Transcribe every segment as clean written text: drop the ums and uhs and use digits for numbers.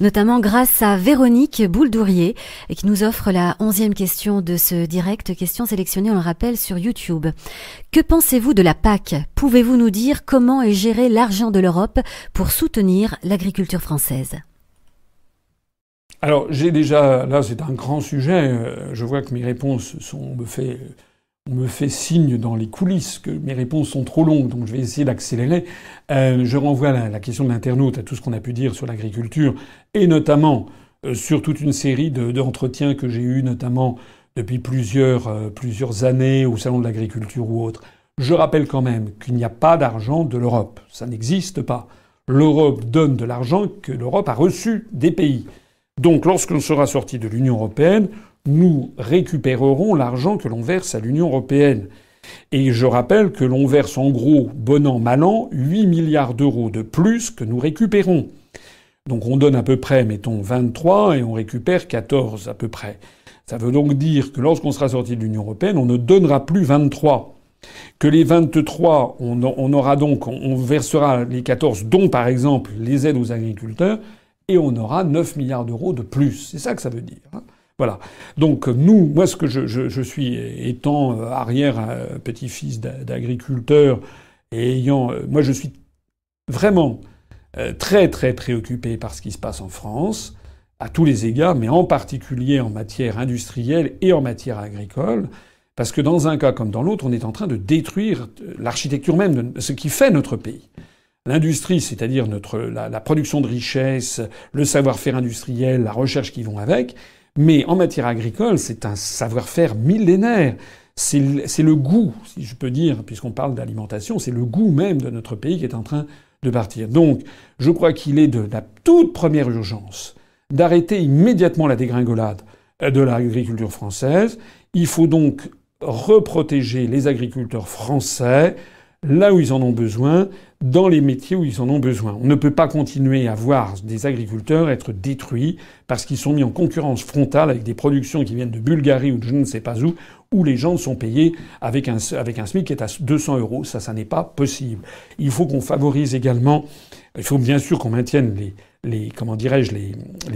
notamment grâce à Véronique Bouldourier, qui nous offre la 11e question de ce direct, question sélectionnée, on le rappelle, sur YouTube. Que pensez-vous de la PAC? Pouvez-vous nous dire comment est géré l'argent de l'Europe pour soutenir l'agriculture française? Alors, là, c'est un grand sujet. Je vois que mes réponses on me fait signe dans les coulisses que mes réponses sont trop longues, donc je vais essayer d'accélérer. Je renvoie la question de l'internaute à tout ce qu'on a pu dire sur l'agriculture, et notamment sur toute une série d'entretiens que j'ai eus, notamment depuis plusieurs années au Salon de l'agriculture ou autre. Je rappelle quand même qu'il n'y a pas d'argent de l'Europe. Ça n'existe pas. L'Europe donne de l'argent que l'Europe a reçu des pays. Donc, lorsqu'on sera sorti de l'Union européenne, nous récupérerons l'argent que l'on verse à l'Union européenne. Et je rappelle que l'on verse en gros, bon an, mal an, 8 milliards d'euros de plus que nous récupérons. Donc on donne à peu près, mettons, 23 et on récupère 14 à peu près. Ça veut donc dire que lorsqu'on sera sorti de l'Union européenne, on ne donnera plus 23. Que les 23, on versera les 14, dont par exemple les aides aux agriculteurs, et on aura 9 milliards d'euros de plus. C'est ça que ça veut dire. Voilà. Donc moi, ce que je suis, étant petit-fils d'agriculteur et moi, je suis vraiment très très préoccupé par ce qui se passe en France, à tous les égards, mais en particulier en matière industrielle et en matière agricole, parce que dans un cas comme dans l'autre, on est en train de détruire l'architecture même de ce qui fait notre pays. L'industrie, c'est-à-dire la production de richesses, le savoir-faire industriel, la recherche qui vont avec. Mais en matière agricole, c'est un savoir-faire millénaire. C'est le goût, si je peux dire, puisqu'on parle d'alimentation, c'est le goût même de notre pays qui est en train de partir. Donc, je crois qu'il est de la toute première urgence d'arrêter immédiatement la dégringolade de l'agriculture française. Il faut donc reprotéger les agriculteurs français là où ils en ont besoin, dans les métiers où ils en ont besoin. On ne peut pas continuer à voir des agriculteurs être détruits parce qu'ils sont mis en concurrence frontale avec des productions qui viennent de Bulgarie ou de je ne sais pas où les gens sont payés avec un SMIC qui est à 200 euros. Ça n'est pas possible. Il faut qu'on favorise également, il faut bien sûr qu'on maintienne les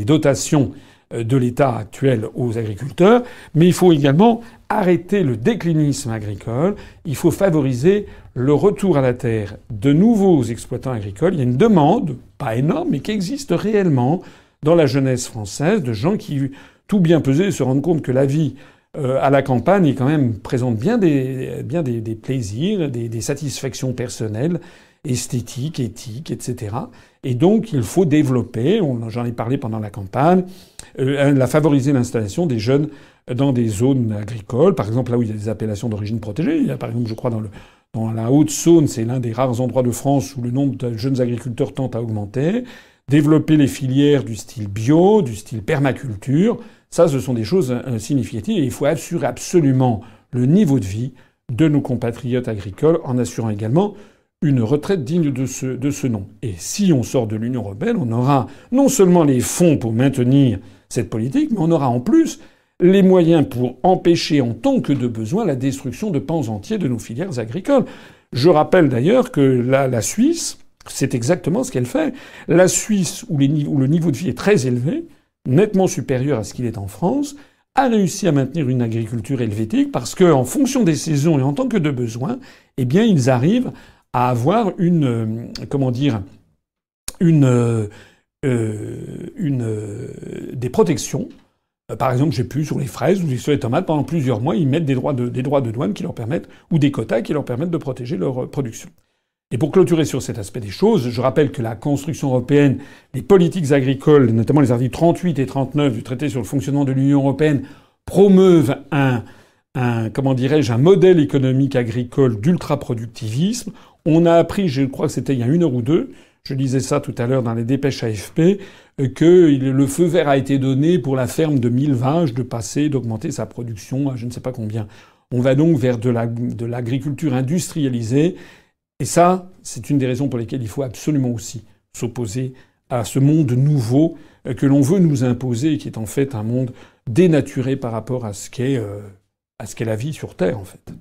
dotations de l'État actuel aux agriculteurs, mais il faut également arrêter le déclinisme agricole, il faut favoriser le retour à la terre de nouveaux exploitants agricoles. Il y a une demande, pas énorme, mais qui existe réellement dans la jeunesse française, de gens qui, tout bien pesé, se rendent compte que la vie à la campagne est quand même présente bien des plaisirs, des satisfactions personnelles, esthétiques, éthiques, etc. Et donc il faut développer, j'en ai parlé pendant la campagne, favoriser l'installation des jeunes dans des zones agricoles, par exemple là où il y a des appellations d'origine protégée. Il y a par exemple, je crois, dans la Haute-Saône, c'est l'un des rares endroits de France où le nombre de jeunes agriculteurs tend à augmenter. Développer les filières du style bio, du style permaculture, ça, ce sont des choses significatives. Et il faut assurer absolument le niveau de vie de nos compatriotes agricoles en assurant également une retraite digne de ce nom. Et si on sort de l'Union européenne, on aura non seulement les fonds pour maintenir cette politique, mais on aura en plus les moyens pour empêcher en tant que de besoin la destruction de pans entiers de nos filières agricoles. Je rappelle d'ailleurs que la Suisse, c'est exactement ce qu'elle fait. La Suisse, où le niveau de vie est très élevé, nettement supérieur à ce qu'il est en France, a réussi à maintenir une agriculture helvétique parce que, en fonction des saisons et en tant que de besoin, eh bien, ils arrivent à avoir des protections. Par exemple, j'ai pu sur les fraises ou sur les tomates, pendant plusieurs mois, ils mettent des droits de douane qui leur permettent, ou des quotas qui leur permettent de protéger leur production. Et pour clôturer sur cet aspect des choses, je rappelle que la construction européenne, les politiques agricoles, notamment les articles 38 et 39 du traité sur le fonctionnement de l'Union européenne, promeuvent un modèle économique agricole d'ultra-productivisme. On a appris, je crois que c'était il y a 1 heure ou 2, je lisais ça tout à l'heure dans les dépêches AFP, que le feu vert a été donné pour la ferme de 1000 vaches d'augmenter sa production à je ne sais pas combien. On va donc vers de l'agriculture industrialisée. Et ça, c'est une des raisons pour lesquelles il faut absolument aussi s'opposer à ce monde nouveau que l'on veut nous imposer et qui est en fait un monde dénaturé par rapport à ce qu'est la vie sur Terre, en fait.